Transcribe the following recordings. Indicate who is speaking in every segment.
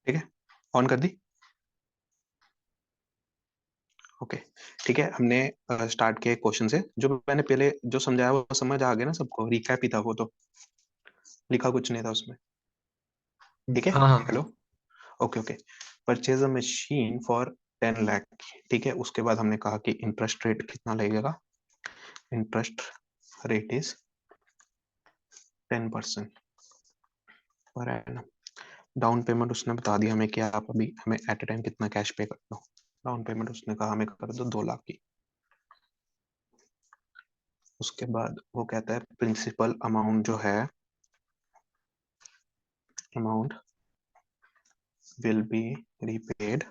Speaker 1: ठीक है, ऑन कर दी। ओके, ठीक है, हमने स्टार्ट किया क्वेश्चन से। जो मैंने पहले जो समझाया वो समझ आ गया ना सबको? रिकैप ही था वो तो, लिखा कुछ नहीं था उसमें। ठीक है,
Speaker 2: हाँ हाँ।
Speaker 1: Hello. Okay okay. Purchase a machine for 10 lakh. ठीक है, उसके बाद हमने कहा कि इंटरेस्ट रेट कितना लगेगा। Interest rate is 10% per annum. Down payment उसने बता दिया हमें कि आप अभी हमें एट ए टाइम कितना कैश पे कर दो। डाउन पेमेंट उसने कहा हमें कर दो 2 लाख की। उसके बाद वो कहता है प्रिंसिपल अमाउंट जो है, अमाउंट विल बी रीपेड,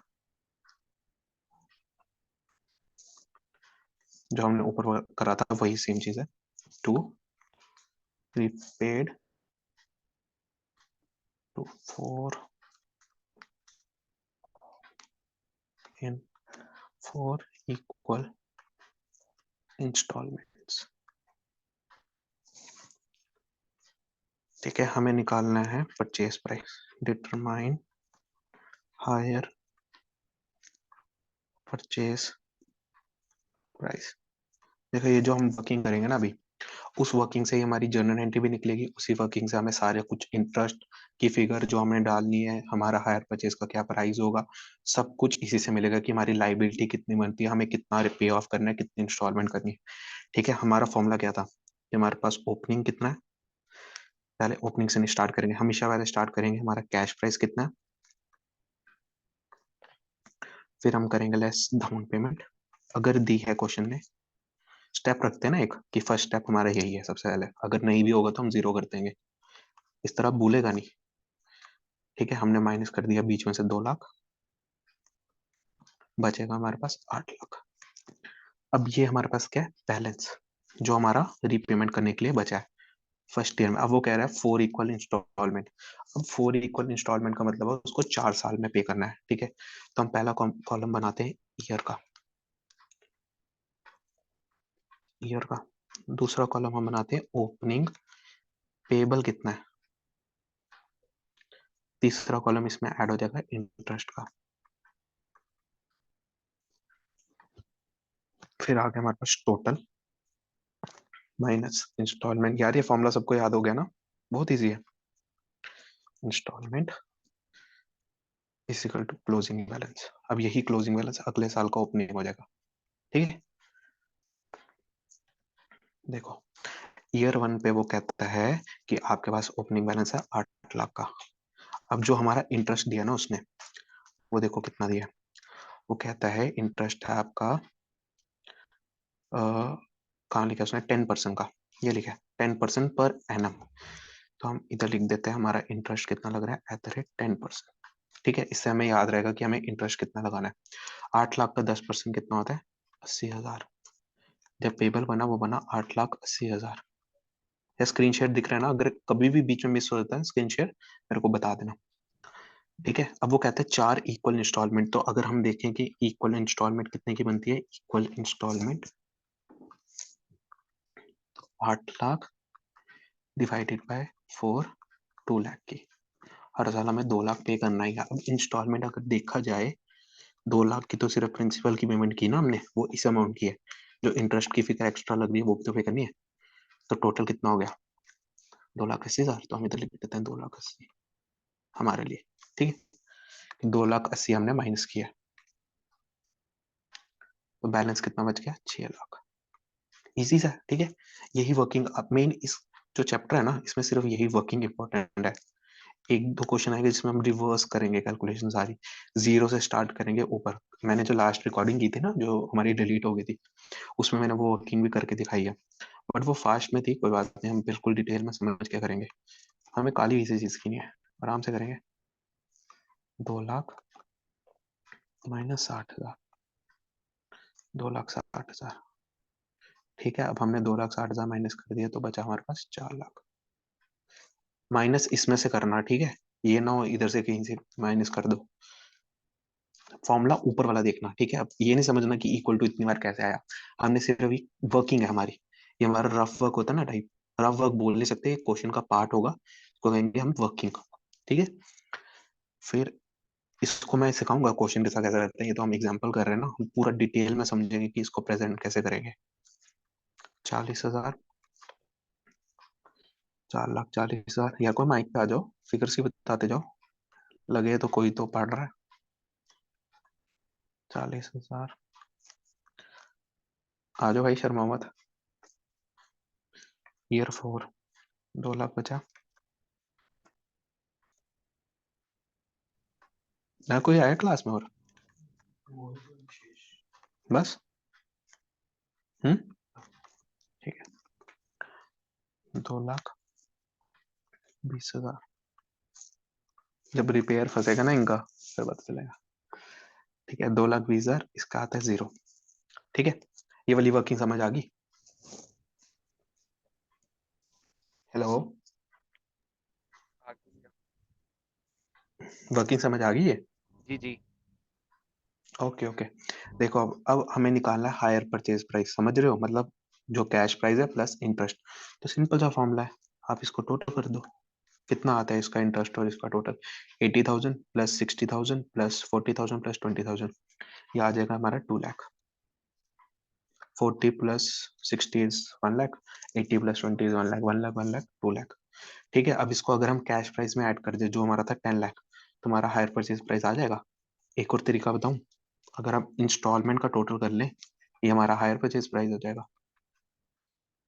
Speaker 1: जो हमने ऊपर करा था वही सेम चीज है, to repaid to 4 equal installments. ठीक है, हमें निकालना है purchase price. Determine hire purchase price. देखो ये जो हम वर्किंग करेंगे ना अभी, उस वर्किंग से ही हमारी जर्नल एंट्री भी निकलेगी। उसी वर्किंग से हमें सारे कुछ इंटरेस्ट की फिगर जो हमने डालनी है, हमारा हायर परचेज का क्या प्राइस होगा, सब कुछ इसी से मिलेगा कि हमारी लाइबिलिटी कितनी बनती है, हमें कितना पे ऑफ करना है, कितनी इंस्टॉलमेंट करनी है। ठीक है, हमारा फॉर्मूला क्या था कि हमारे पास ओपनिंग कितना है, पहले ओपनिंग से स्टार्ट करेंगे, हमेशा पहले स्टार्ट करेंगे हमारा कैश प्राइस कितना है, फिर हम करेंगे लेस डाउन पेमेंट अगर दी है क्वेश्चन में। स्टेप रखते हैं ना एक, कि फर्स्ट स्टेप हमारा यही है सबसे पहले, अगर नहीं भी होगा तो हम जीरो कर देंगे, इस तरह भूलेगा नहीं। ठीक है, हमने माइनस कर दिया बीच में से 2 लाख, बचेगा हमारे पास 8 लाख। अब ये हमारे पास क्या है, बैलेंस जो हमारा रीपेमेंट करने के लिए बचा है फर्स्ट ईयर में। अब वो कह रहा है 4 इक्वल इंस्टॉलमेंट। अब 4 इक्वल इंस्टॉलमेंट का मतलब है उसको 4 साल में पे करना है। ठीक है, तो हम पहला कॉलम बनाते हैं ईयर का, ईयर का। दूसरा कॉलम हम बनाते हैं ओपनिंग, पेबल कितना है। तीसरा कॉलम इसमें ऐड हो जाएगा इंटरेस्ट का। फिर आगे हमारे पास टोटल माइनस इंस्टॉलमेंट। यार ये फॉर्मूला सबको याद हो गया ना, बहुत इजी है। Installment is equal to closing balance. अब यही क्लोजिंग बैलेंस अगले साल का ओपनिंग हो जाएगा। ठीक है, देखो ईयर वन पे वो कहता है कि आपके पास ओपनिंग बैलेंस है 8 लाख का। अब जो हमारा इंटरेस्ट दिया ना उसने, वो देखो कितना दिया। वो कहता है इंटरेस्ट है आपका, कहाँ लिखा है उसने, 10% का। ये लिखा है 10% पर एनम। तो हम इधर लिख देते हैं हमारा इंटरेस्ट कितना लग रहा है, एट द रेट 10%। ठीक है, इससे हमें याद रहेगा कि हमें इंटरेस्ट कितना लगाना है। 8 लाख का 10% कितना होता है, 80,000। जब पेबल बना वो बना 8,80,000। या स्क्रीन शेयर दिख रहा है ना, अगर कभी भी बीच में मिस हो जाता है स्क्रीन शेयर मेरे को बता देना। ठीक है, अब वो कहते हैं 4 इक्वल इंस्टॉलमेंट। तो अगर हम देखें कि इक्वल इंस्टॉलमेंट कितने की बनती है, equal installment 8 lakh divided by 4, 2 lakh की। हर साल हमें 2 लाख पे करना ही है। अब इंस्टॉलमेंट अगर देखा जाए, 2 लाख की तो सिर्फ प्रिंसिपल की पेमेंट की ना हमने, वो इस अमाउंट की है। जो इंटरेस्ट की फिगर एक्स्ट्रा लग रही है वो भी तो पे करनी है। तो टोटल कितना हो गया, 2,80,000। तो हम इधर लिख देते हैं 2,80,000 हमारे लिए। ठीक है, 2,80,000 हमने माइनस किया, तो बैलेंस कितना बच गया, 6 लाख। इजी सा, ठीक है। यही वर्किंग मेन इस जो चैप्टर है ना, इसमें सिर्फ यही वर्किंग इंपॉर्टेंट है। एक दो क्वेश्चन आएंगे जिसमें हम रिवर्स करेंगे कैलकुलेशन सारी, जीरो से स्टार्ट करेंगे ऊपर। मैंने जो लास्ट रिकॉर्डिंग की थी ना, जो हमारी डिलीट हो गई थी, उसमें मैंने वो वर्किंग भी करके दिखाई है। बट वो फास्ट में थी, कोई बात नहीं, हम बिल्कुल डिटेल में समझ के करेंगे। हमें काली किसी चीज की नहीं है, आराम से करेंगे। 2 लाख माइनस 60,000, 2,60,000। ठीक है, अब हमने 2,60,000 माइनस कर दिया तो बचा हमारे पास 4 लाख। माइनस इसमें से करना, ठीक है, ये ना हो इधर से कहीं से माइनस कर दो। फॉर्मूला ऊपर वाला देखना, ठीक है। अब ये नहीं समझना कि इक्वल टू इतनी बार कैसे आया। हमने सिर्फ अभी वर्किंग है हमारी, ये हमारा रफ वर्क होता है ना टाइप। रफ वर्क बोल नहीं सकते, क्वेश्चन का पार्ट होगा, इसको कहेंगे हम वर्किंग। ठीक है, फिर इसको मैं सिखाऊंगा क्वेश्चन के साथ कैसे करते हैं, ये तो हम एग्जाम्पल कर रहे हैं ना, हम पूरा डिटेल में समझेंगे कि इसको प्रेजेंट कैसे करेंगे। 40,000, 4,40,000। यार कोई माइक पे आ जाओ, फिगर सी बताते जाओ, लगे तो कोई तो पढ़ रहा है। 40,000, आ जाओ भाई, शर्मा मत। ईयर 4, 2 लाख बचा ना। कोई आया क्लास में और बस? ठीक है, 2,20,000। जब रिपेयर फंसेगा ना इनका फिर पता चलेगा। ठीक है, 2,20,000, इसका आता है 0। ठीक है, ये वाली वर्किंग समझ आ गई? हेलो, वर्किंग समझ आ गई है?
Speaker 2: जी जी।
Speaker 1: Okay okay. देखो अब हमें निकालना है हायर परचेज प्राइस, समझ रहे हो? मतलब जो कैश प्राइस है प्लस इंटरेस्ट। तो सिंपल सा फॉर्मूला है, आप इसको टोटल कर दो। कितना आता है इसका इंटरेस्ट और इसका टोटल? 80,000 प्लस 60,000 प्लस 40,000 प्लस 20,000, ये आ जाएगा हमारा 2 lakh. 40 plus 60 is 1 lakh, 80 plus 20 is 1 lakh, 1 lakh 1 lakh 2 lakh. ठीक है, अब इसको अगर हम कैश प्राइस में ऐड कर दे जो हमारा था 10 लाख, तो हमारा हायर परचेज प्राइस आ जाएगा। एक और तरीका बताऊं, अगर हम इंस्टॉलमेंट का टोटल कर लें, ये हमारा हायर परचेज प्राइस हो जाएगा।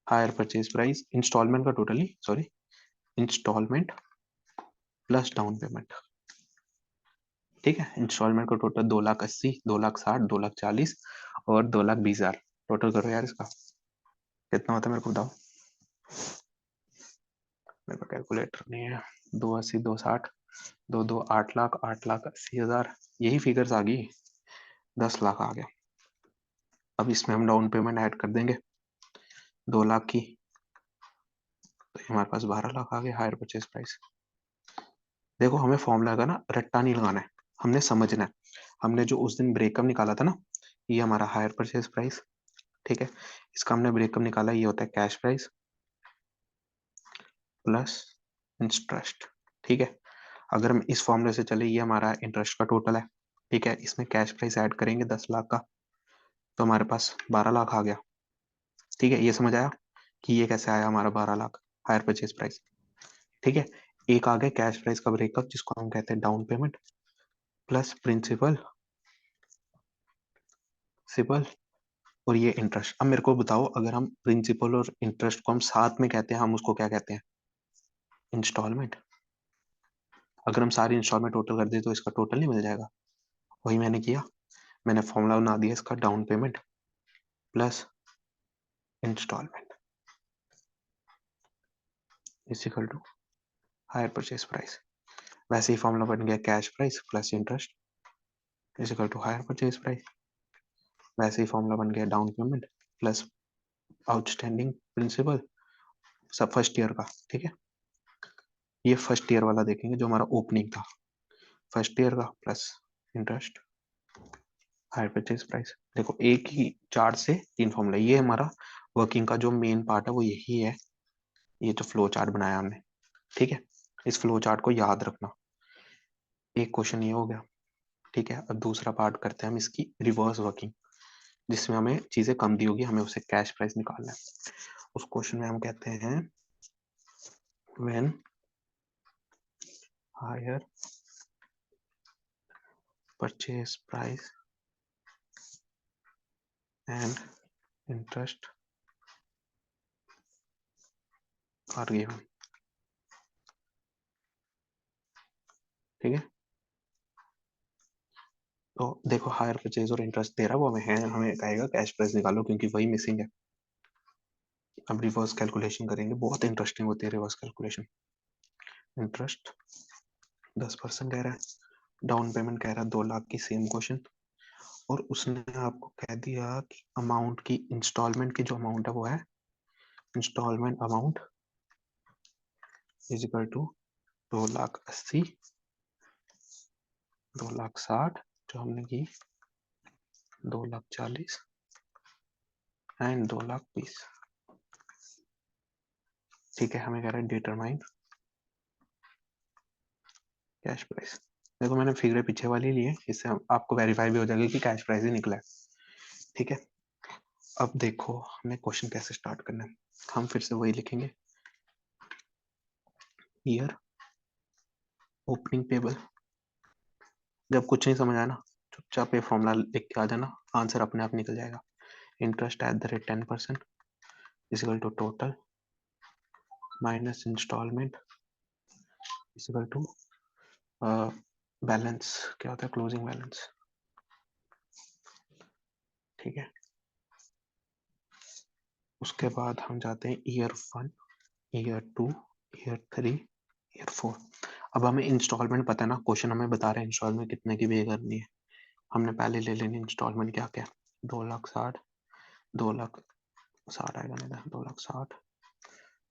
Speaker 1: हायर परचेज प्राइस इंस्टॉलमेंट का टोटल ही, sorry, installment plus down payment. ठीक है, इंस्टॉलमेंट का टोटल 2,80,000, 2,60,000, 2,40,000 और 2,20,000। टोटल करो यार इसका, कितना होता है मेरे को बताओ। मेरे पास कैलकुलेटर नहीं है। 2,80,000, 2,60,000, 2 2 8 लाख, 8,80,000, यही फिगर्स आ गई। 10 लाख आ गया। अब इसमें हम डाउन पेमेंट ऐड कर देंगे 2 लाख की, तो हमारे पास 12 लाख आ गए हायर परचेज प्राइस। देखो हमें फॉर्मूला का ना रट्टा नहीं लगाना है, हमने समझना है। हमने जो उस दिन ब्रेकअप निकाला था ना, ये हमारा हायर परचेज प्राइस। ठीक है, इसका हमने ब्रेकअप निकाला, ये होता है कैश प्राइस प्लस इंटरेस्ट। ठीक है, अगर हम इस फॉर्मूले से चले, ये हमारा इंटरेस्ट का टोटल है। ठीक है, इसमें कैश प्राइस ऐड करेंगे 10 लाख का, तो हमारे पास 12 लाख आ गया। ठीक है, ये समझ आया कि ये कैसे आया हमारा 12 लाख हायर परचेज प्राइस। ठीक है, एक आ गया कैश प्राइस का ब्रेकअप, जिसको हम कहते हैं डाउन पेमेंट प्लस प्रिंसिपल सिपल और ये इंटरेस्ट। अब मेरे को बताओ, अगर हम प्रिंसिपल और इंटरेस्ट को हम साथ में कहते हैं, हम उसको क्या कहते हैं? इंस्टॉलमेंट। अगर हम सारी इंस्टॉलमेंट टोटल कर दे तो इसका टोटल नहीं मिल जाएगा? वही मैंने किया, मैंने फॉर्मूला बना दिया इसका, down payment plus installment is equal to hire purchase price. वैसे ही फॉर्मूला बन गया cash price plus interest is equal to hire purchase price. वैसे ही फॉर्मूला बन गया down payment plus outstanding principal, सब फर्स्ट ईयर का। ठीक है, ये फर्स्ट ईयर वाला देखेंगे जो हमारा ओपनिंग था, फर्स्ट ईयर का plus interest higher purchase price. देखो एक ही चार्ट से 3 फॉर्मूला, ये हमारा वर्किंग का जो मेन पार्ट है वो यही है, ये जो फ्लो चार्ट बनाया हमने। ठीक है, इस फ्लो चार्ट को याद रखना। एक क्वेश्चन ये हो गया। ठीक है, अब दूसरा पार्ट करते हैं हम इसकी रिवर्स वर्किंग, जिसमें हमें चीजें कम दी होगी, हमें उसे कैश प्राइस निकालना है। उस क्वेश्चन में हम कहते हैं when hire purchase price and interest are given. ठीक है, तो देखो हायर परचेज और इंटरेस्ट दे रहा है वो हमें है, हमें कहेगा कैश प्राइस निकालो क्योंकि वही मिसिंग है। अब रिवर्स कैलकुलेशन करेंगे, बहुत इंटरेस्टिंग होती है रिवर्स कैलकुलेशन। इंटरेस्ट 10% कह रहा है, डाउन पेमेंट कह रहा है 2 लाख की, सेम क्वेश्चन। और उसने आपको कह दिया कि अमाउंट की, इंस्टॉलमेंट की जो अमाउंट है वो है, installment amount is equal to 2,80,000, 2,60,000 जो हमने की, 2,40,000 एंड 2,20,000। ठीक है, हमें कह रहा है डिटरमाइन कैश प्राइस। देखो मैंने फिगर पीछे वाली ली है, इससे आपको वेरीफाई भी हो जाएगा कि कैश प्राइस ही निकला है। ठीक है, अब देखो हमें क्वेश्चन कैसे स्टार्ट करना है। हम फिर से वही लिखेंगे, ईयर, ओपनिंग टेबल। जब कुछ नहीं समझ आया ना, चुपचाप ये फॉर्मूला लिख के आ जाना, आंसर अपने आप निकल जाएगा। Interest at the rate 10% equal to total minus installment equal to balance, क्या होता है, क्लोजिंग बैलेंस। ठीक है, उसके बाद हम जाते हैं ईयर 1, ईयर 2, ईयर 3, ईयर 4। अब हमें इंस्टॉलमेंट पता है ना, क्वेश्चन हमें बता रहे हैं इंस्टॉलमेंट कितने की पे करनी है। हमने पहले ले लेनी इंस्टॉलमेंट, क्या क्या, 2,60,000, 2,60,000 आएगा, नहीं 2,60,000,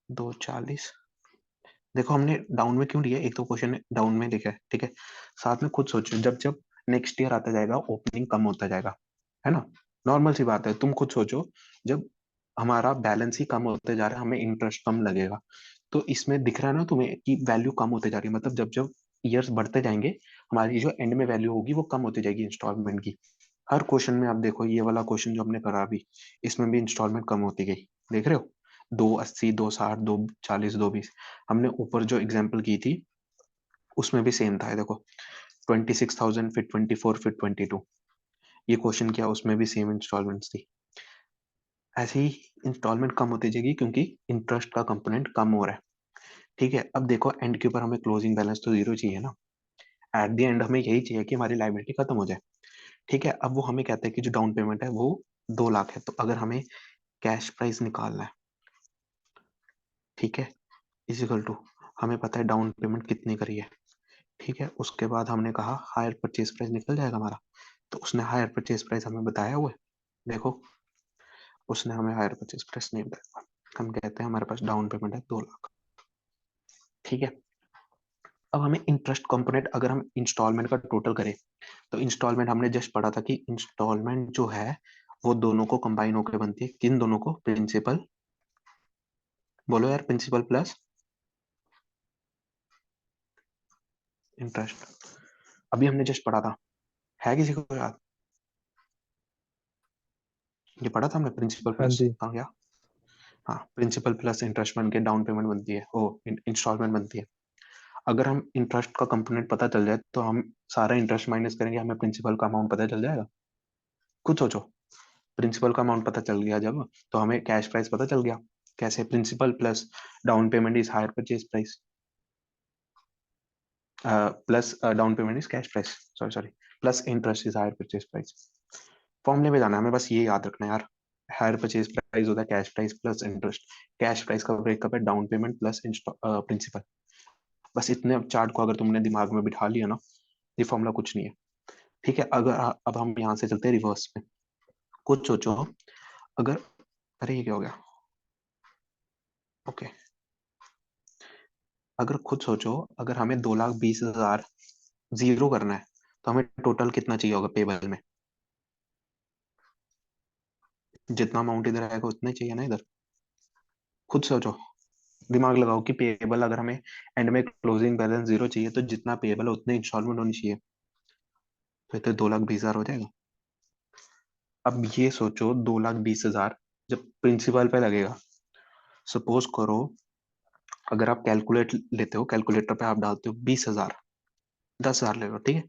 Speaker 1: 2,40,000। देखो हमने डाउन में क्यों लिया, एक तो क्वेश्चन डाउन में लिखा है, ठीक है। साथ में खुद सोचो, जब जब नेक्स्ट ईयर आता जाएगा ओपनिंग कम होता जाएगा, है ना, नॉर्मल सी बात है। तुम खुद सोचो, जब हमारा बैलेंस ही कम होते जा रहा है, हमें इंटरेस्ट कम लगेगा। तो इसमें दिख रहा है ना तुम्हें कि वैल्यू कम होते जा रही है, मतलब जब जब ईयर्स बढ़ते जाएंगे, हमारी जो एंड में वैल्यू होगी वो कम होती जाएगी इंस्टॉलमेंट की। हर क्वेश्चन में आप देखो, ये वाला क्वेश्चन जो हमने करा अभी, इसमें भी इंस्टॉलमेंट कम होती गई, देख रहे हो, 2,80, 2,60, 2,40, 2,20। हमने ऊपर जो एग्जाम्पल की थी उसमें भी सेम था, देखो 26,000, फिर 24, फिर 22। ये क्वेश्चन किया, उसमें भी सेम इंस्टॉलमेंट्स थी। ऐसे ही इंस्टॉलमेंट कम होती जाएगी क्योंकि इंटरेस्ट का कंपोनेंट कम हो रहा है। ठीक है, अब देखो एंड के ऊपर हमें क्लोजिंग बैलेंस तो जीरो चाहिए ना, एट द एंड हमें यही चाहिए कि हमारी लाइबिलिटी खत्म हो जाए। ठीक है, अब वो हमें कहते हैं कि जो डाउन पेमेंट है वो 2 लाख है, तो अगर हमें कैश प्राइस निकालना है, ठीक है, इजिकल टू, हमें पता है डाउन पेमेंट कितनी करी है। ठीक है, उसके बाद हमने कहा हायर परचेज प्राइस निकल जाएगा हमारा, तो उसने हायर परचेज प्राइस हमें बताया हुआ है, देखो उसने हमें हायर परचेज प्राइस नहीं बताया। हम कहते हैं हमारे पास डाउन पेमेंट है 2 लाख। ठीक है, अब हमें इंटरेस्ट कंपोनेंट, अगर हम इंस्टॉलमेंट का टोटल करें, तो इंस्टॉलमेंट हमने जस्ट पढ़ा था कि इंस्टॉलमेंट जो है वो दोनों को कंबाइन होकर बनती है, किन दोनों को, प्रिंसिपल, बोलो यार, प्रिंसिपल प्लस इंटरेस्ट। अभी हमने जस्ट पढ़ा था, है किसी को याद, ये पढ़ा था हमने, प्रिंसिपल
Speaker 2: हाँ
Speaker 1: प्लस
Speaker 2: जी।
Speaker 1: क्या, हाँ, प्रिंसिपल प्लस इंटरेस्ट बन के डाउन पेमेंट बनती है, ओ इंस्टॉलमेंट बनती है। अगर हम इंटरेस्ट का कंपोनेंट पता चल जाए तो हम सारा इंटरेस्ट माइनस करेंगे, हमें प्रिंसिपल का अमाउंट पता चल जाएगा। कुछ सोचो, प्रिंसिपल का अमाउंट पता चल गया जब, तो हमें कैश प्राइस पता चल गया। कैसे, principal plus down payment is hire purchase price, plus down payment is cash price, sorry sorry, plus interest is hire purchase price. फॉर्मूले में जाना है हमें, बस ये याद रखना है यार। हायर परचेज प्राइस होता है cash price plus interest, cash price का ब्रेकअप है डाउन पेमेंट प्लस प्रिंसिपल। बस इतने चार्ट को अगर तुमने दिमाग में बिठा लिया ना, ये फॉर्मूला कुछ नहीं है। ठीक है, अगर अब हम यहाँ से चलते हैं रिवर्स में। कुछ सोचो, अगर, अरे ये क्या हो गया, ओके, अगर खुद सोचो, अगर हमें 2,20,000 जीरो करना है, तो हमें टोटल कितना चाहिए होगा पेबल में, जितना अमाउंट इधर आएगा उतना ही चाहिए ना इधर। खुद सोचो, दिमाग लगाओ कि पेबल, अगर हमें एंड में क्लोजिंग बैलेंस जीरो चाहिए, तो जितना पेबल है उतने इंस्टॉलमेंट होनी चाहिए, तो 2,20,000 हो जाएगा। अब ये सोचो, 2,20,000 जब प्रिंसिपल पे लगेगा, सपोज करो, अगर आप कैलकुलेट लेते हो, कैलकुलेटर पे आप डालते हो 20,000, 10,000 ले लो, ठीक है,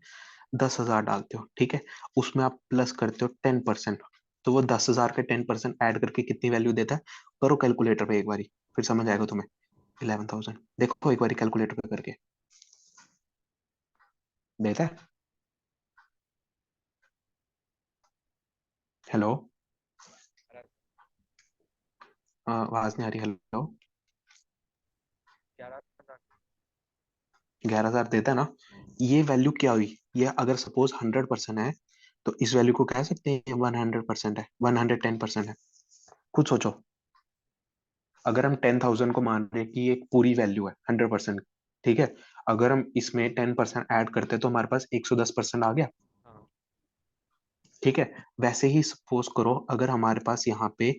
Speaker 1: 10,000 डालते हो, ठीक है, उसमें आप प्लस करते हो 10%, तो वो 10,000 के 10% ऐड करके कितनी वैल्यू देता है, करो कैलकुलेटर पे एक बारी, फिर समझ आएगा तुम्हें। 11,000, देखो एक बारी कैलकुलेटर पे करके, देता है, हेलो, आवाज नहीं आ रही, हेलो, 11,000 देता है ना। ये वैल्यू क्या हुई, ये अगर सपोज 100% है, तो इस वैल्यू को कह सकते हैं 100% है, 110% है। खुद सोचो, अगर हम 10,000 को मान रहे हैं कि ये एक पूरी वैल्यू है 100%, ठीक है, अगर हम इसमें 10% ऐड करते तो हमारे पास 110% आ गया। ठीक है, वैसे ही सपोज करो, अगर हमारे पास यहाँ पे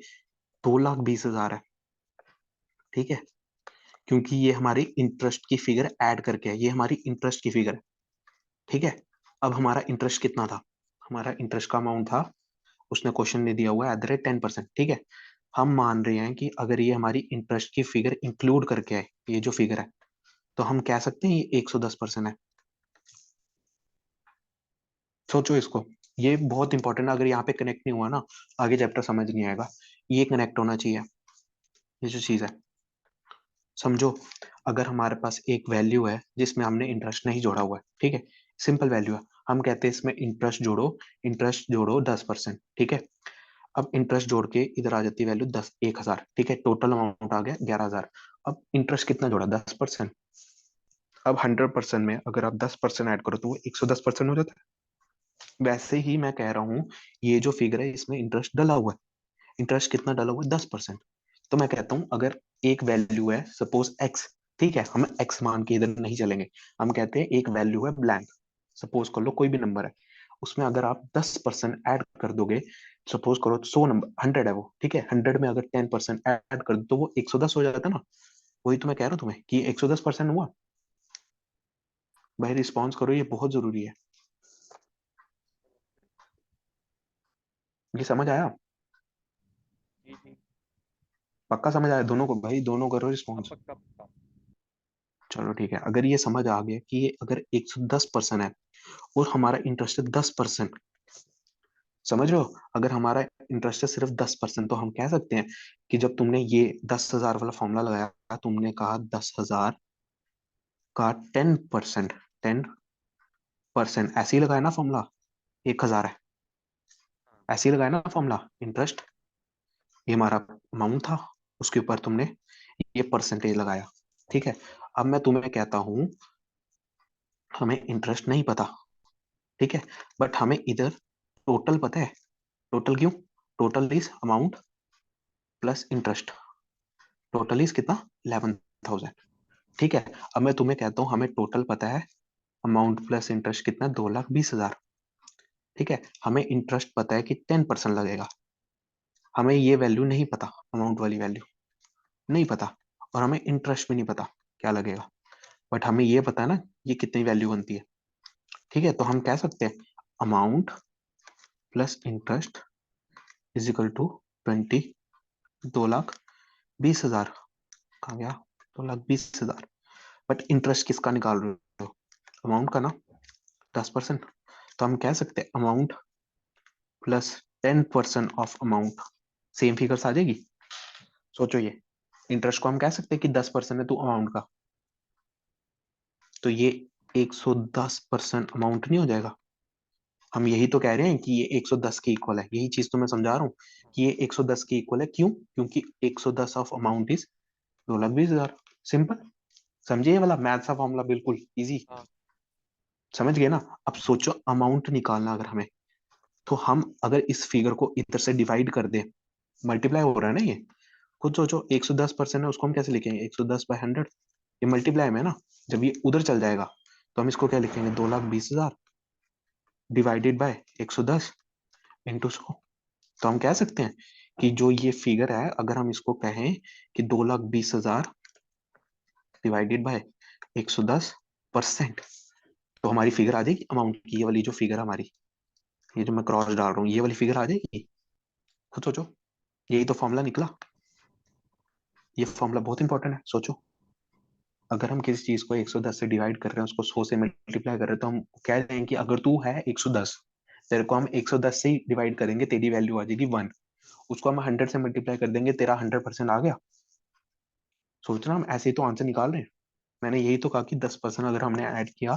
Speaker 1: 2,20,000 है, ठीक है, क्योंकि ये हमारी इंटरेस्ट की फिगर ऐड करके है, ये हमारी इंटरेस्ट की फिगर है, ठीक है, अब हमारा इंटरेस्ट कितना था, हमारा इंटरेस्ट का अमाउंट था, उसने क्वेश्चन में दिया हुआ है @10%। ठीक है, हम मान रहे हैं कि अगर ये हमारी इंटरेस्ट की फिगर इंक्लूड करके आए, ये जो फिगर है, तो हम कह सकते हैं ये 110% है। सोचो इसको, ये बहुत इंपॉर्टेंट है, अगर यहाँ पे कनेक्ट नहीं हुआ ना, आगे चैप्टर समझ नहीं आएगा। ये कनेक्ट होना चाहिए, ये जो चीज है, समझो। अगर हमारे पास एक वैल्यू है जिसमें हमने इंटरेस्ट नहीं जोड़ा हुआ है, ठीक है, सिंपल वैल्यू है, हम कहते हैं इसमें इंटरेस्ट जोड़ो 10%। ठीक है, अब इंटरेस्ट जोड़ के इधर आ जाती है वैल्यू 10, 1000। ठीक है, टोटल अमाउंट आ गया 11,000। अब इंटरेस्ट कितना जोड़ा, 10%। अब 100% में अगर आप 10% ऐड करो तो वो 110% हो जाता है। वैसे ही मैं कह रहा हूँ, ये जो फिगर है इसमें इंटरेस्ट डला हुआ है। इंटरेस्ट कितना डला हुआ है, 10%। तो मैं कहता हूँ अगर एक वैल्यू है सपोज एक्स, ठीक है, हम एक्स मान के इधर नहीं चलेंगे, हम कहते हैं एक वैल्यू है ब्लैंक, सपोज कर लो कोई भी नंबर है, उसमें अगर आप 10% ऐड कर दोगे, सपोज करो 100 नंबर, 100 है वो, ठीक है, 100 में अगर 10% ऐड कर दो तो वो 110 हो जाता है ना। वही तो मैं कह रहा हूँ तुम्हें कि 110% हुआ। भाई रिस्पॉन्स करो, ये बहुत जरूरी है। ये समझ आया?
Speaker 2: जी जी।
Speaker 1: पक्का समझ आया दोनों को? भाई दोनों करो
Speaker 2: हाँ
Speaker 1: रिस्पॉन्स।
Speaker 2: पक्का पक्का।
Speaker 1: चलो ठीक है, अगर ये समझ आ गया कि ये अगर 110% है और हमारा इंटरेस्ट है 10%, समझ रहे हो, अगर हमारा इंटरेस्ट है सिर्फ 10%, तो हम कह सकते हैं कि जब तुमने ये 10,000 वाला फॉर्मूला लगाया, तुमने कहा 10,000 का 10%, 10% ऐसे ही लगाया ना फॉर्मूला, 1,000 है,
Speaker 2: हाँ
Speaker 1: ऐसे ही लगाया ना फॉर्मूला इंटरेस्ट, ये हमारा अमाउंट था, उसके ऊपर तुमने ये परसेंटेज लगाया। ठीक है, अब मैं तुम्हें कहता हूं हमें इंटरेस्ट नहीं पता, ठीक है, बट हमें इधर टोटल पता है। टोटल क्यों? Total is amount plus interest, total is कितना, 11,000। ठीक है, अब मैं तुम्हें कहता हूँ हमें टोटल पता है, अमाउंट प्लस इंटरेस्ट कितना, 2,20,000। ठीक है, हमें इंटरेस्ट पता है कि 10% लगेगा, हमें ये वैल्यू नहीं पता, अमाउंट वाली वैल्यू नहीं पता, और हमें इंटरेस्ट भी नहीं पता क्या लगेगा, बट हमें ये पता है ना ये कितनी वैल्यू बनती है। ठीक है, तो हम कह सकते हैं amount plus interest is equal to 20, 2,20,000। कहाँ गया, 2,20,000। बट इंटरेस्ट किसका निकाल रहे हो, अमाउंट का ना, 10%। तो हम कह सकते हैं amount plus 10% of amount, same figures आ जाएगी। सोचो, ये इंटरेस्ट को हम कह सकते हैं कि 10% है तो अमाउंट का, तो ये 110% अमाउंट नहीं हो जाएगा? हम यही तो कह रहे हैं कि ये 110 के इक्वल है, यही चीज तो मैं समझा रहा हूँ कि ये 110 के इक्वल है। क्यों? क्योंकि 110 ऑफ अमाउंट इज 2,20,000। सिंपल, समझिए, ये वाला मैथ का फॉर्मूला बिल्कुल इजी,
Speaker 2: हाँ।
Speaker 1: समझ गए ना? अब सोचो अमाउंट निकालना अगर हमें, तो हम अगर इस फिगर को इधर से डिवाइड कर दें, मल्टीप्लाई हो रहा है ना ये, खुद सोचो 110% है, उसको हम कैसे लिखेंगे, 110/100, ये मल्टीप्लाई में है ना। जब ये उधर चल जाएगा तो हम इसको क्या लिखेंगे, 2,20,000 डिवाइडेड बाय 110 इंटू 100। तो हम कह सकते हैं कि जो ये फिगर है, अगर हम इसको कहें कि 2,20,000 डिवाइडेड बाय 110%, तो हमारी फिगर आ जाएगी अमाउंट की, ये वाली जो फिगर हमारी, ये जो मैं क्रॉस डाल रहा हूँ, ये वाली फिगर आ जाएगी। खुद सोचो, यही तो फॉर्मूला निकला। ये फॉर्मूला बहुत इंपॉर्टेंट है, सोचो। अगर हम किसी चीज को 110 से डिवाइड कर रहे हैं, उसको 100 से मल्टीप्लाई कर रहे हैं, तो हम कह रहे हैं कि अगर तू है 110, तेरे को हम 110 से ही डिवाइड करेंगे, तेरी वैल्यू आ जाएगी 1। उसको हम 100 से मल्टीप्लाई कर देंगे, तेरा 100% आ गया। सोचना, हम ऐसे ही तो आंसर निकाल रहे हैं। मैंने यही तो कहा कि 10% अगर हमने ऐड किया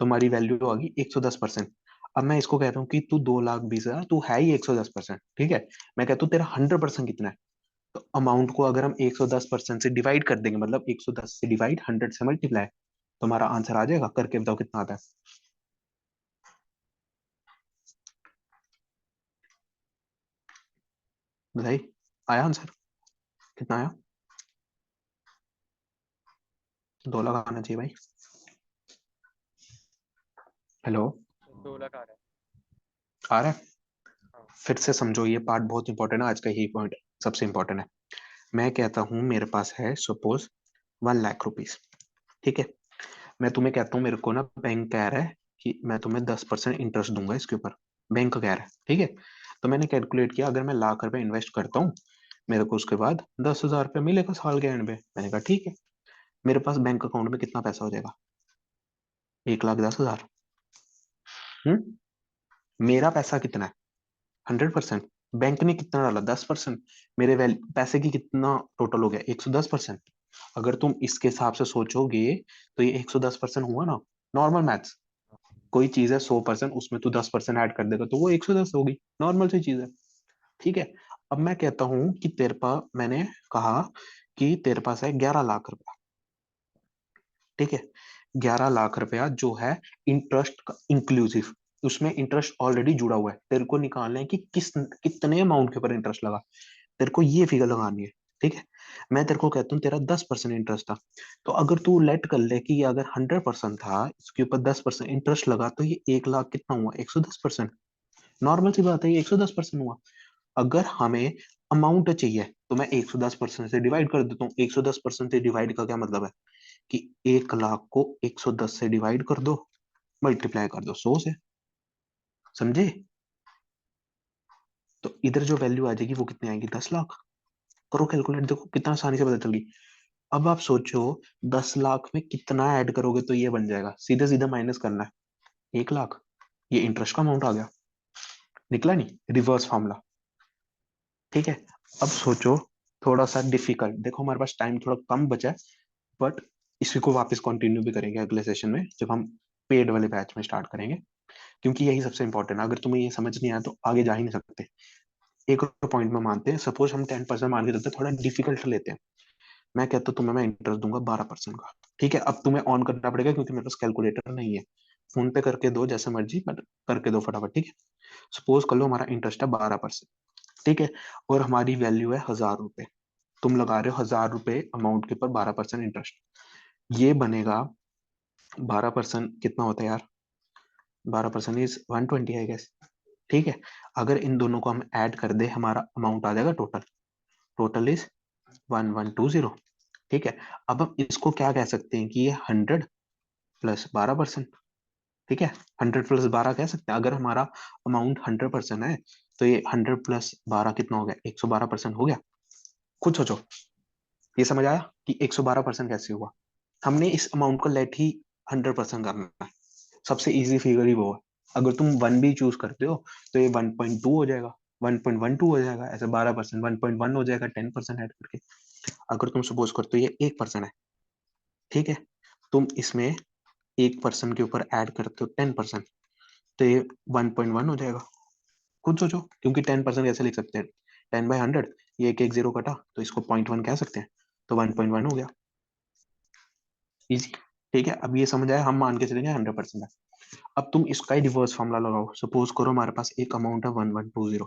Speaker 1: तो हमारी वैल्यू आ गई 110%। अब मैं इसको कहता हूँ कि तू 2,20,000, तू है ही 110%, ठीक है, मैं कहता हूँ तेरा 100% कितना है। तो अमाउंट को अगर हम 110% से डिवाइड कर देंगे, मतलब 110 से डिवाइड 100 से मल्टीप्लाई, तो हमारा आंसर आ जाएगा। करके बताओ कितना आता है। बताइए, आया आंसर कितना आया? 2 लाख आना चाहिए भाई। हेलो,
Speaker 2: 2 लाख आ रहा है।
Speaker 1: आ रहा है?
Speaker 2: हाँ।
Speaker 1: फिर से समझो, ये पार्ट बहुत इंपॉर्टेंट है, आज का यही पॉइंट सबसे इंपॉर्टेंट है। मैं कहता हूँ मेरे पास है सपोज 1 लाख रुपीज, ठीक है, मैं तुम्हें कहता हूँ मेरे को ना बैंक कह रहा है कि मैं तुम्हें 10% इंटरेस्ट दूंगा इसके ऊपर, बैंक कह रहा है, ठीक है। तो मैंने कैलकुलेट किया, अगर मैं ₹1,00,000 इन्वेस्ट करता हूँ, मेरे को उसके बाद ₹10,000 मिलेगा साल के एंड में। मैंने कहा ठीक है। मेरे पास बैंक अकाउंट में कितना पैसा हो जाएगा? 1,10,000। मेरा पैसा कितना है? 100%। बैंक ने कितना डाला? 10%। मेरे पैसे की कितना टोटल हो गया? 110%। अगर तुम इसके हिसाब से सोचोगे तो ये 110% हुआ ना। Normal maths. कोई चीज है 100%, उसमें तू 10% ऐड कर देगा तो वो 110 होगी। नॉर्मल सी चीज है, ठीक है। अब मैं कहता हूं कि तेरे पास, मैंने कहा कि तेरे पास है 11 लाख रुपया, ठीक है। 11 लाख रुपया जो है इंटरेस्ट का इंक्लूसिव, उसमें इंटरेस्ट ऑलरेडी जुड़ा हुआ है। तेरे को निकालना है कि कितने अमाउंट के ऊपर इंटरेस्ट लगा। तेरे को ये फिगर लगानी है, ठीक है। मैं तेरे को कहता हूँ तेरा 10% इंटरेस्ट था, तो अगर तू लेट कर ले कि अगर 100% था, इसके ऊपर 10% इंटरेस्ट लगा, तो ये 1 लाख कितना हुआ? 110%। नॉर्मल सी बात है, ये 110% हुआ। अगर हमें अमाउंट चाहिए तो मैं 110% से डिवाइड कर देता हूँ। 110% से डिवाइड का क्या मतलब है कि 1 लाख को 110 से डिवाइड कर दो, मल्टीप्लाई कर दो 100 से। समझे? तो इधर जो वैल्यू आ जाएगी वो कितनी आएगी? 10 लाख। करो कैलकुलेट, देखो कितना आसानी से पता चल गई। अब आप सोचो 10 लाख में कितना ऐड करोगे तो ये बन जाएगा? सीधे सीधे माइनस करना है। 1 लाख, ये इंटरेस्ट का अमाउंट आ गया। निकला नहीं? रिवर्स फॉर्मूला, ठीक है। अब सोचो थोड़ा सा डिफिकल्ट, देखो हमारे पास टाइम थोड़ा कम बचा है, बट इसी को वापस कंटिन्यू भी करेंगे अगले सेशन में जब हम पेड वाले बैच में स्टार्ट करेंगे, क्योंकि यही सबसे इंपॉर्टेंट है। अगर तुम्हें ये समझ नहीं आया तो आगे जा ही नहीं सकते। एक और पॉइंट में मानते हैं, सपोज हम 10% मान के चलते हैं, थोड़ा डिफिकल्ट लेते हैं। मैं कहता हूँ तुम्हें मैं इंटरेस्ट दूंगा 12% का, ठीक है। अब तुम्हें ऑन करना पड़ेगा क्योंकि मेरे पास कैलकुलेटर नहीं है। फोन पे करके दो जैसे मर्जी, बट करके दो फटाफट, ठीक है। सपोज कर लो हमारा इंटरेस्ट है 12%, ठीक है। और हमारी वैल्यू है ₹1,000। तुम लगा रहे हो ₹1,000 अमाउंट के ऊपर 12% इंटरेस्ट। ये बनेगा 12% कितना होता है यार? 12% इज 120 आई गेस, ठीक है। अगर इन दोनों को हम ऐड कर दे, हमारा अमाउंट आ जाएगा टोटल। टोटल इज 1120, ठीक है। अब हम इसको क्या कह सकते हैं कि ये 100 + 12%, ठीक है। 100 + 12 कह सकते हैं। अगर हमारा अमाउंट 100% है तो ये 100 + 12 कितना हो गया? 112% हो गया। खुद सोचो, ये समझ आया कि 112% कैसे हुआ? हमने इस अमाउंट को लेट ही 100% करना है। सबसे इजी फिगर ही वो है। अगर तुम 1 भी चूज करते हो तो ये 1.2 हो जाएगा, 1.12 हो जाएगा, ऐसे 12% 1.1 हो जाएगा 10% ऐड करके। अगर तुम सपोज करते हो ये 1% है, ठीक है। तुम इसमें 1% के ऊपर ऐड करते हो 10%, तो ये 1.1 हो जाएगा। खुद सोचो, क्योंकि 10% कैसे लिख सकते हैं? 10/100, ये एक एक जीरो कटा तो इसको 0.1 कह सकते हैं, तो 1.1 हो गया। इजी, ठीक है। अब ये समझ आया, हम मान के चलेंगे 100% है। अब तुम इसका ही रिवर्स फॉर्मूला लगाओ। सपोज करो हमारे पास एक अमाउंट है 1120,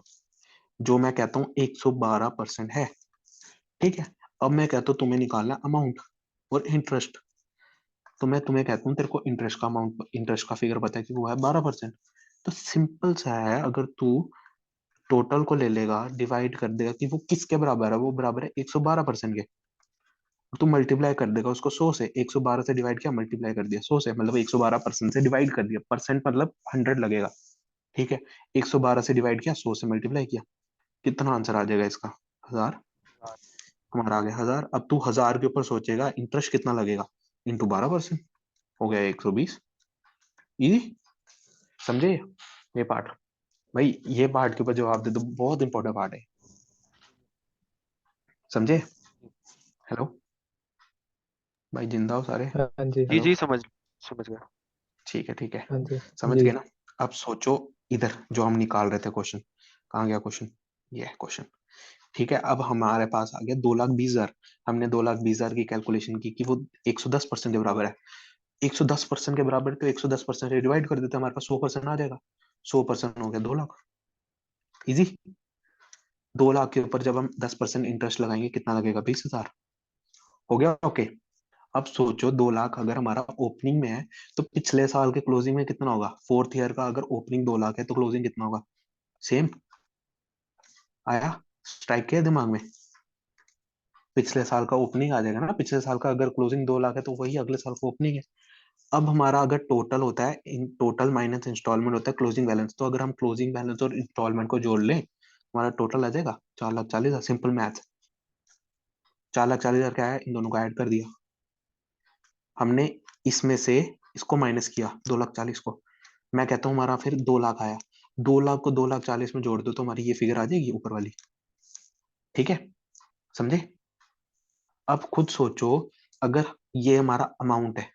Speaker 1: जो मैं कहता हूँ 112% है, ठीक है। अब मैं कहता हूँ तुम्हें निकालना अमाउंट और इंटरेस्ट। तो मैं तुम्हें कहता हूँ तेरे को इंटरेस्ट का अमाउंट, इंटरेस्ट का फिगर पता है कि वो है 12%। तो सिंपल सा है, अगर तू टोटल को ले लेगा, डिवाइड कर देगा कि वो किसके बराबर है, वो बराबर है 112% के। तू मल्टीप्लाई कर देगा उसको 100 से, 112 से डिवाइड किया, मल्टीप्लाई कर दिया 100 से, मतलब 112% से डिवाइड कर दिया। परसेंट मतलब 100 लगेगा, ठीक है। 112 से डिवाइड किया, 100 से मल्टीप्लाई किया, कितना आंसर आ जाएगा इसका? 1000।
Speaker 2: हाँ।
Speaker 1: हमारा आ गया 1000। अब तू 1000 के ऊपर सोचेगा इंटरेस्ट कितना लगेगा, इंटू 12%, हो गया 120। इजी, समझे ये पार्ट? भाई ये पार्ट के ऊपर जवाब दे दो, बहुत इंपॉर्टेंट पार्ट है, समझे? हेलो भाई, जिंदा हो सारे?
Speaker 3: हाँ जी।
Speaker 2: जी
Speaker 1: हेलो,
Speaker 2: जी, समझ गया।
Speaker 1: ठीक है ठीक है।
Speaker 3: हाँ जी।
Speaker 1: समझ
Speaker 3: जी।
Speaker 1: गए ना? अब सोचो, इधर जो हम निकाल रहे थे क्वेश्चन, कहाँ गया क्वेश्चन? ये है क्वेश्चन, ठीक है। अब हमारे पास आ गया 2,20,000। हमने 2,20,000 की कैलकुलेशन की कि वो 110% के बराबर है। 110% के बराबर, तो 110% से डिवाइड कर देते हैं, हमारे पास 100% आ जाएगा। 100% हो गया 2 लाख। इजी। 2 लाख के ऊपर जब हम 10% इंटरेस्ट लगाएंगे कितना लगेगा? 20,000। हो गया ओके। अब सोचो 2 लाख अगर हमारा ओपनिंग में है, तो पिछले साल के क्लोजिंग में कितना होगा? फोर्थ ईयर का अगर ओपनिंग 2 लाख है तो क्लोजिंग कितना होगा? सेम आया? स्ट्राइक किया दिमाग में? पिछले साल का ओपनिंग आ जाएगा ना। पिछले साल का अगर क्लोजिंग 2 लाख है तो वही अगले साल का ओपनिंग है। अब हमारा अगर टोटल होता है, इन टोटल माइनस इंस्टॉलमेंट होता है क्लोजिंग बैलेंस, तो अगर हम क्लोजिंग बैलेंस और इंस्टॉलमेंट को जोड़ लें, हमारा टोटल आ जाएगा 4,40,000। Simple math. 4,40,000 क्या है, इन दोनों को ऐड कर दिया हमने, इसमें से इसको माइनस किया 2,40,000 को। मैं कहता हूँ हमारा फिर 2 लाख आया। 2 लाख को 2,40,000 में जोड़ दो तो हमारी ये फिगर आ जाएगी ऊपर वाली। ठीक है, समझे? अब खुद सोचो, अगर ये हमारा अमाउंट है,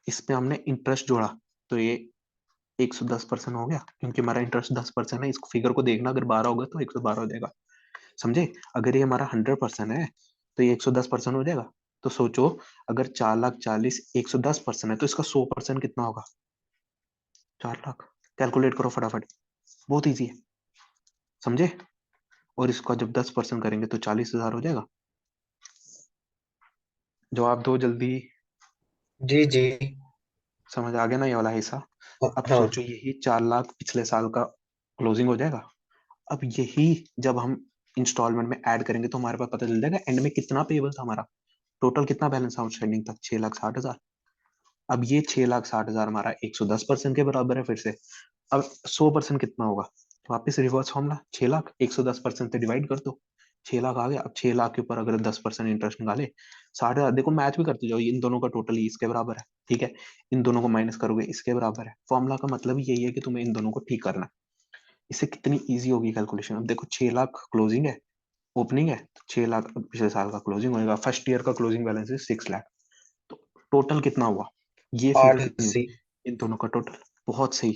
Speaker 1: इस पे हमने इंटरेस्ट जोड़ा, तो ये 110% हो गया, क्योंकि हमारा इंटरेस्ट 10% है। इस फिगर को देखना, अगर 12 होगा तो 112 हो जाएगा। समझे? अगर ये हमारा 100% है तो ये 110% हो जाएगा। तो सोचो, अगर 4,40,000 110% है तो इसका 100% कितना होगा? 4 लाख। कैलकुलेट करो फटाफट, बहुत इजी है। समझे? और इसका जब 10% करेंगे तो 40,000 हो जाएगा। जवाब दो जल्दी।
Speaker 3: जी जी।
Speaker 1: समझ आ गया ना ये वाला हिस्सा? अब
Speaker 3: हाँ।
Speaker 1: सोचो, यही 4 लाख पिछले साल का क्लोजिंग हो जाएगा। अब यही जब हम इंस्टॉलमेंट में ऐड करेंगे तो हमारे पास पता चल जाएगा एंड में कितना पेबल था हमारा, टोटल कितना बैलेंस आउटस्टैंडिंग था, 6,60,000। अब ये 6,60,000 हमारा 110% के बराबर है फिर से। अब 100% कितना होगा? वापिस रिवर्स फॉर्मूला, 6 लाख 110% से डिवाइड कर दो, 6 लाख आ गया। अब 6 लाख के ऊपर अगर 10% इंटरेस्ट निकाले, 60,000। देखो मैच भी करते जाओ, इन दोनों का टोटल ही इसके बराबर है। ठीक है, इन दोनों को माइनस करोगे, इसके बराबर है। फॉर्मूला का मतलब ही यही है कि तुम्हें इन दोनों को ठीक करना है। इससे कितनी इजी होगी कैलकुलेशन। अब देखो 6 लाख क्लोजिंग है, ओपनिंग है, तो 6 लाख पिछले साल का क्लोजिंग होगा। फर्स्ट ईयर का क्लोजिंग बैलेंस है 6 लाख। तो टोटल कितना हुआ? ये फिगर कितनी
Speaker 3: 880।
Speaker 1: हुई? इन दोनों का टोटल। बहुत सही,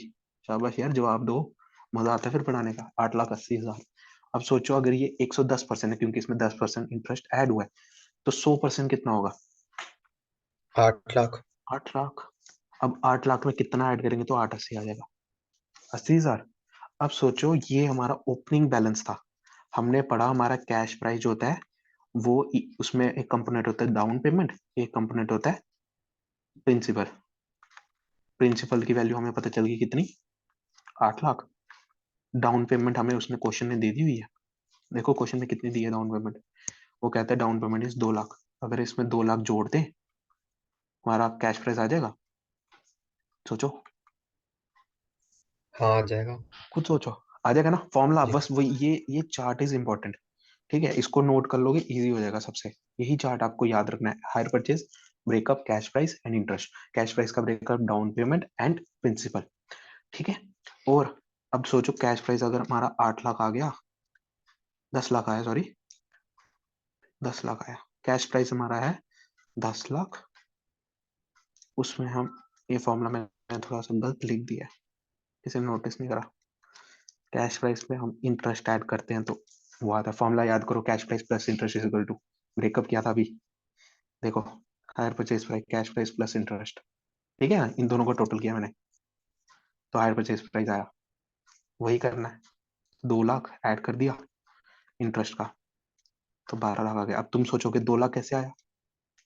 Speaker 1: शाबाश यार, जवाब दो। मजा आता है फिर पढ़ाने का। 8,80,000। अब सोचो, अगर ये 110% है, क्योंकि इसमें 10% इंटरेस्ट ऐड हुआ है, तो 100% कितना होगा?
Speaker 3: 8 लाख।
Speaker 1: 8 लाख। अब 8 लाख में कितना ऐड करेंगे तो 8,80 आ जाएगा? 80,000। अब सोचो, ये हमारा ओपनिंग बैलेंस था। हमने पढ़ा हमारा कैश प्राइस जो होता है वो उसमें एक कंपोनेंट होता है डाउन पेमेंट, एक कंपोनेंट होता है प्रिंसिपल। प्रिंसिपल की वैल्यू हमें पता चल गई कितनी? 8 लाख। डाउन पेमेंट हमें उसने क्वेश्चन में दे दी हुई है। देखो क्वेश्चन में कितनी दी है डाउन पेमेंट। वो कहता है डाउन पेमेंट इज 2 लाख। अगर इसमें 2 लाख जोड़ दें, हमारा कैश प्राइस आ जाएगा। सोचो,
Speaker 3: हाँ आ जाएगा।
Speaker 1: खुद सोचो, आ जाएगा ना फॉर्मूला।
Speaker 3: जी।
Speaker 1: बस वही, ये चार्ट इज इंपॉर्टेंट। ठीक है, इसको नोट कर लोगे, इजी हो जाएगा सबसे। यही चार्ट आपको याद रखना है। Hire purchase, breakup, cash price and interest. Cash price का breakup, down payment and principal. ठीक है। और अब सोचो, कैश प्राइस अगर हमारा 8 लाख आ गया, 10 लाख आया, सॉरी, 10 लाख आया। कैश प्राइस हमारा है 10 लाख। उसमें हम, ये फॉर्मूला मैंने थोड़ा सा गलत लिख दिया है, किसी ने नोटिस नहीं करा। कैश प्राइस पे हम इंटरेस्ट ऐड करते हैं तो वो आता है। फॉर्मूला याद करो, cash price plus interest is equal to, breakup किया था अभी, देखो, hire purchase price, cash price plus interest. ठीक है ना, इन दोनों को टोटल किया मैंने, तो हायर परचेज प्राइस आया। वही करना है, 2 लाख ऐड कर दिया इंटरेस्ट का, तो 12 लाख आ गया। अब तुम सोचोगे 2 लाख कैसे आया?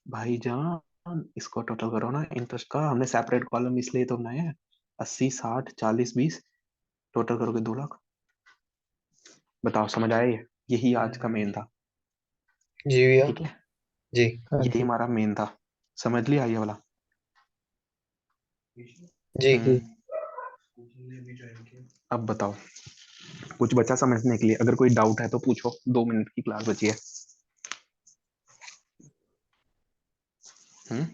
Speaker 1: भाई जान, इसको टोटल करो ना इंटरेस्ट का। हमने सेपरेट कॉलम इसलिए तो बनाए हैं, 80, 60, 40, 20, टोटल करोगे 2 लाख। बताओ, समझ आया ये? यही आज का मेन था।
Speaker 3: जी भैया।
Speaker 1: ठीक है,
Speaker 3: जी।
Speaker 1: यही हमारा मेन था। समझ लिया ये वाला?
Speaker 3: जी।
Speaker 1: हम्म। अब बताओ, कुछ बचा समझने के लिए? अगर कोई डाउट है तो पूछो, 2 मिनट की क्लास बची है। हम्म,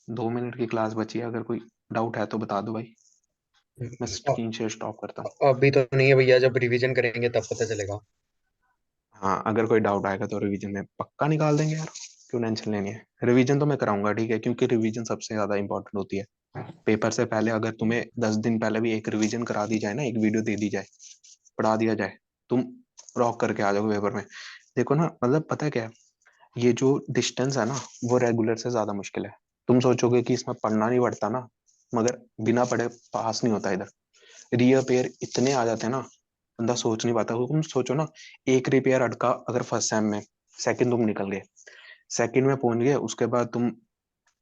Speaker 1: 2 मिनट की क्लास बची है, अगर कोई डाउट है तो बता दो भाई। मैं स्क्रीन शेयर स्टॉप करता हूँ।
Speaker 3: अभी तो नहीं है भैया, जब रिवीजन करेंगे तब पता चलेगा।
Speaker 1: हाँ, अगर कोई डाउट आएगा तो रिवीजन में पक्का निकाल देंगे यार, क्यों टेंशन लेनी है। रिवीजन तो मैं कराऊंगा, ठीक है, क्योंकि रिवीजन सबसे ज्यादा इंपॉर्टेंट होती है। पेपर से पहले अगर तुम्हें 10 दिन पहले भी एक रिवीजन करा दी जाए ना, एक वीडियो दे दी जाए, पढ़ा दिया जाए, तुम रॉक करके आ जाओगे पेपर में। देखो ना, मतलब पता है क्या है, ये जो डिस्टेंस है ना, वो रेगुलर से ज्यादा मुश्किल है। तुम सोचोगे कि इसमें पढ़ना नहीं पड़ता ना, मगर बिना पढ़े पास नहीं होता इधर। रीअपेयर इतने आ जाते हैं ना, बंदा सोच नहीं पाता। तुम सोचो ना, एक रिपेयर अटका अगर फर्स्ट सेम में, सेकंड तुम निकल गए, सेकंड में पहुंच गए, उसके बाद तुम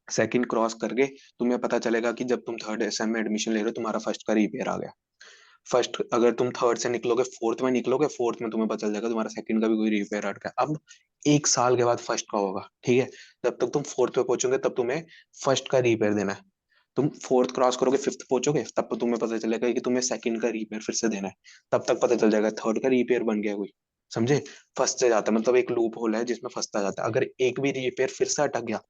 Speaker 1: सेकंड क्रॉस कर गए, तुम्हें पता चलेगा कि जब तुम थर्ड सेम में एडमिशन ले रहे हो तुम्हारा फर्स्ट का रिपेयर आ गया। फर्स्ट अगर तुम थर्ड से निकलोगे फोर्थ में निकलोगे, फोर्थ में तुम्हें पता चल जाएगा तुम्हारा सेकंड का भी कोई रिपेयर अटका है। अब 1 साल के बाद फर्स्ट का होगा, ठीक है। जब तक तुम फोर्थ पे पहुंचोगे तब तुम्हें फर्स्ट का रिपेयर देना है। तुम फोर्थ क्रॉस करोगे, फिफ्थ पहुंचोगे, तब तो तुम्हें पता चलेगा कि तुम्हें सेकंड का रिपेयर फिर से देना है। तब तक पता चल जाएगा थर्ड का रिपेयर बन गया कोई, समझे। फर्स्ट से जाता है, मतलब एक लूप होल है जिसमें फंसता जाता है। अगर एक भी रिपेयर फिर से अटक गया,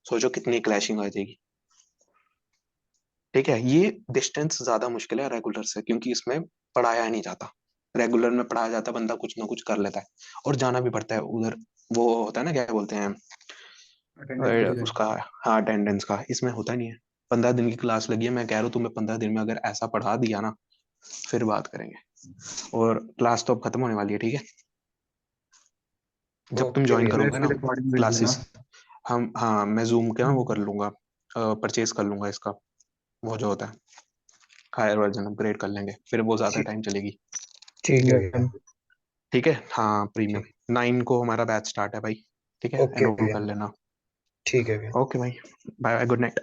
Speaker 1: सोचो कितनी क्लैशिंग आ जाएगी। ठीक है, ये डिस्टेंस ज्यादा मुश्किल है रेगुलर से, क्योंकि इसमें पढ़ाया नहीं जाता। रेगुलर में पढ़ाया जाता है, बंदा कुछ ना कुछ कर लेता है, और जाना भी पड़ता है उधर। वो होता है ना, क्या बोलते हैं उसका, हाँ अटेंडेंस का। इसमें होता नहीं है। 15 दिन की क्लास लगी है, मैं कह रहा हूँ तुम्हें 15 दिन में अगर ऐसा पढ़ा दिया ना, फिर बात करेंगे। और क्लास तो अब खत्म होने वाली है, ठीक है। जब तुम
Speaker 3: ओके
Speaker 1: ज्वाइन
Speaker 3: भैया।
Speaker 1: करोगे ना क्लासेस, हम, हाँ मैं जूम के ना वो कर लूंगा, परचेज कर लूंगा इसका, वो जो होता है हायर वर्जन, अपग्रेड कर लेंगे, फिर वो ज्यादा
Speaker 3: ठीक
Speaker 1: टाइम चलेगी।
Speaker 3: ठीक है भैया।
Speaker 1: ठीक है, हाँ प्रीमियम
Speaker 3: ठीक।
Speaker 1: 9 को हमारा बैच स्टार्ट है भाई। ठीक है,
Speaker 3: ओके
Speaker 1: एनरोल
Speaker 3: भैया।
Speaker 1: कर लेना।
Speaker 3: ठीक है भैया।
Speaker 1: ओके भाई, बाय बाय, गुड नाइट।